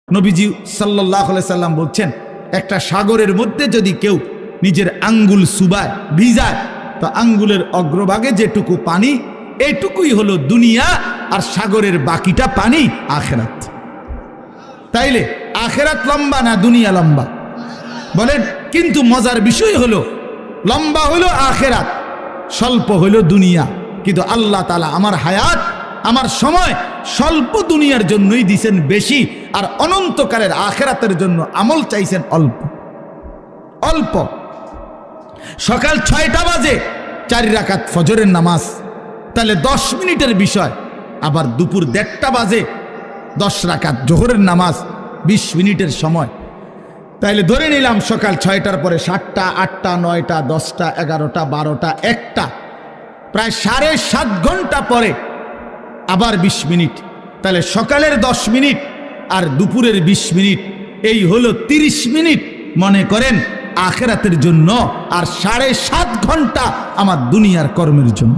নবীজি সাল্লাল্লাহু আলাইহি সাল্লাম বলছেন, একটা সাগরের মধ্যে যদি কেউ নিজের আঙ্গুল সুবায় ভিজায়, তো আঙ্গুলের অগ্রভাগে যেটুকু পানি, এটুকুই হলো দুনিয়া, আর সাগরের বাকিটা পানি আখেরাত। তাইলে আখেরাত লম্বা না দুনিয়া লম্বা? বলেন। কিন্তু মজার বিষয় হলো, লম্বা হলো আখেরাত, স্বল্প হলো দুনিয়া। কিন্তু আল্লাহ তাআলা আমার হায়াত, আমার সময় স্বল্প দুনিয়ার জন্যই দিছেন বেশি, আর অনন্তকালের আখেরাতের জন্য আমল চাইছেন অল্প অল্প। সকাল 6টা বাজে 4 রাকাত ফজরের নামাজ, তাহলে 10 মিনিটের বিষয়। আবার দুপুর 1:30টা বাজে 10 রাকাত জোহরের নামাজ, 20 মিনিটের সময়। তাইলে ধরে নিলাম সকাল 6টার পরে 7টা, 8টা, 9টা, 10টা, 11টা, 12টা, 1টা, প্রায় 7.5 ঘন্টা পরে আবার 20 মিনিট। তাহলে সকালের 10 মিনিট আর দুপুরের 20 মিনিট, এই হলো 30 মিনিট মনে করেন আখেরাতের জন্য, আর 7.5 ঘন্টা আমার দুনিয়ার কর্মের জন্য।